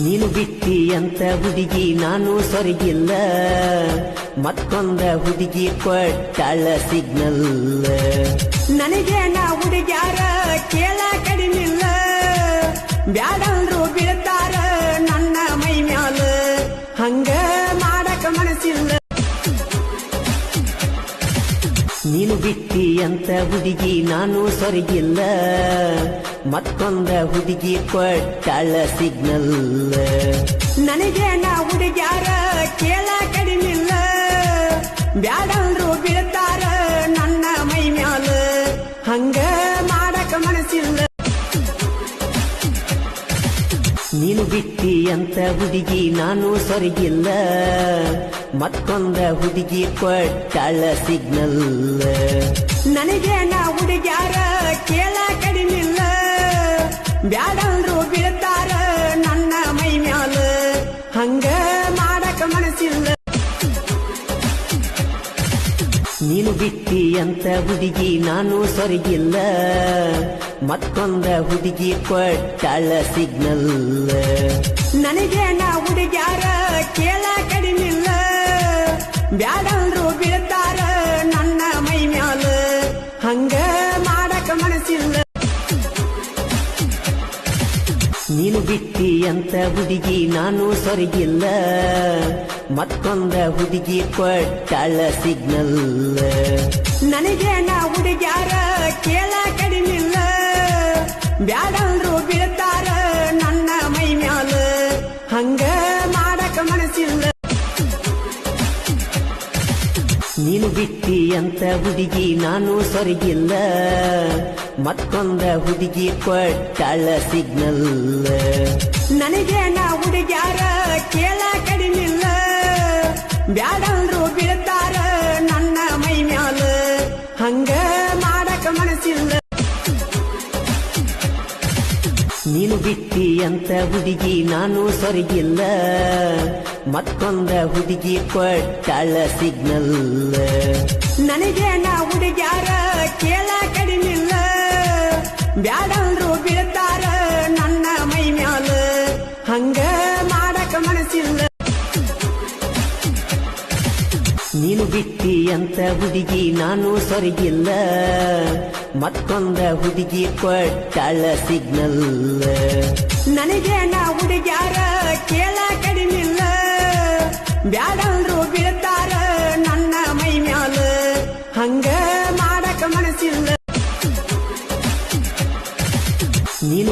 ನೀನು ಬಿಟ್ಟಿ ಅಂತ ಹುಡುಗಿ ನಾನು ಸೊರಗಿಲ್ಲ, ಮತ್ತೊಂದ ಹುಡುಗಿ ಕೊಟ್ಟಾಳ ಸಿಗ್ನಲ್. ನನಗೇನ ಹುಡುಗ್ಯಾರ ಕೇಳ ಕಡಿಮಿಲ್ಲ, ಬ್ಯಾಡಂದ್ರು ಬೀಳ್ತಾರ ನನ್ನ ಮೈ ಮ್ಯಾಲ, ಹಂಗ ಮಾಡಕ ಮನಸ್ಸಿಲ್ಲ. ನೀನು ಬಿಟ್ಟಿ ಅಂತ ಹುಡುಗಿ ನಾನು ಸೊರಗಿಲ್ಲ, ಮತ್ತೊಂದ ಹುಡುಗಿ ಕೊಟ್ಟಾಳ ಸಿಗ್ನಲ್. ನನಗೇನ ಹುಡುಗ್ಯಾರ ಕೇಳ ಕಡಿಮಿಲ್ಲ, ಬ್ಯಾಡಂದ್ರು ಬೀಳ್ತಾರ ನನ್ನ ಮೈ ಮ್ಯಾಲ, ಹಂಗ ಮಾಡಕ ಮನಸ್ಸಿಲ್ಲ. ನೀನು ಬಿಟ್ಟಿ ಅಂತ ಹುಡುಗಿ ನಾನು ಸೊರಗಿಲ್ಲ, ಮತ್ತೊಂದ ಹುಡುಗಿ ಕೊಟ್ಟಾಳ ಸಿಗ್ನಲ್. ನನಗೇನ ಹುಡುಗ್ಯಾರ ಕೇಳ ಕಡಿಮಿಲ್ಲ, ಬ್ಯಾಡಂದ್ರು ಬೀಳ್ತಾರ ನನ್ನ ಮೈ ಮ್ಯಾಲ, ಹಂಗ ಮಾಡಕ ಮನಸ್ಸಿಲ್ಲ. ನೀನು ಬಿಟ್ಟಿ ಅಂತ ಹುಡುಗಿ ನಾನು ಸೊರಗಿಲ್ಲ, ಮತ್ತೊಂದ ಹುಡುಗಿ ಕೊಟ್ಟಾಳ ಸಿಗ್ನಲ್. ನನಗೇನ ಹುಡುಗ್ಯಾರ ಕೇಳ ಕಡಿಮಿಲ್ಲ, ಬ್ಯಾಡಂದ್ರು ಬೀಳ್ತಾರ ನನ್ನ ಮೈ ಮ್ಯಾಲ, ಹಂಗ ಮಾಡಕ ಮನಸ್ಸಿಲ್ಲ. ನೀನು ಬಿಟ್ಟಿ ಅಂತ ಹುಡುಗಿ ನಾನು ಸೊರಗಿಲ್ಲ, ಮತ್ತೊಂದ ಹುಡುಗಿ ಕೊಟ್ಟಾಳ ಸಿಗ್ನಲ್. ನನಗೇನ ಹುಡುಗ್ಯಾರ ಕೇಳ ಕಡಿಮಿಲ್ಲ, ಬ್ಯಾಡಂದ್ರು ಬೀಳ್ತಾರ ನನ್ನ ಮೈ ಮ್ಯಾಲ, ಹಂಗ ಮಾಡಕ ಮನಸ್ಸಿಲ್ಲ. ನೀನು ಬಿಟ್ಟಿ ಅಂತ ಹುಡುಗಿ ನಾನು ಸೊರಗಿಲ್ಲ, ಮತ್ತೊಂದ ಹುಡುಗಿ ಕೊಟ್ಟಾಳ ಸಿಗ್ನಲ್. ನನಗೇನ ಹುಡುಗ್ಯಾರ ಕೇಳ ಕಡಿಮಿಲ್ಲ, ಬ್ಯಾಡಂದ್ರು ಬೀಳ್ತಾರ ನನ್ನ ಮೈ ಮ್ಯಾಲ, ಹಂಗ ಮಾಡಕ ಮನಸ್ಸಿಲ್ಲ. ನೀನು ಬಿಟ್ಟಿ ಅಂತ ಹುಡುಗಿ ನಾನು ಸೊರಗಿಲ್ಲ, ಮತ್ತೊಂದ ಹುಡುಗಿ ಕೊಟ್ಟಾಳ ಸಿಗ್ನಲ್. ನನಗೇನ ಹುಡುಗ್ಯಾರ ಕೇಳ ಕಡಿಮಿಲ್ಲ, ಬ್ಯಾಡಂದ್ರು ಬೀಳ್ತಾರ ನನ್ನ ಮೈ ಮ್ಯಾಲ, ಹಂಗ ಮಾಡಕ ಮನಸ್ಸಿಲ್ಲ. ನೀನು ಬಿಟ್ಟಿ ಅಂತ ಹುಡುಗಿ ನಾನು ಸೊರಗಿಲ್ಲ, ಮತ್ತೊಂದ ಹುಡುಗಿ ಕೊಟ್ಟಾಳ ಸಿಗ್ನಲ್. ನನಗೇನ ಹುಡುಗ್ಯಾರ ಕೇಳ ಕಡಿಮಿಲ್ಲ, ಬ್ಯಾಡಂದ್ರು ಬೀಳ್ತಾರ ನನ್ನ ಮೈ ಮ್ಯಾಲ, ಹಂಗ ಮಾಡಕ ಮನಸ್ಸಿಲ್ಲ. ನೀನು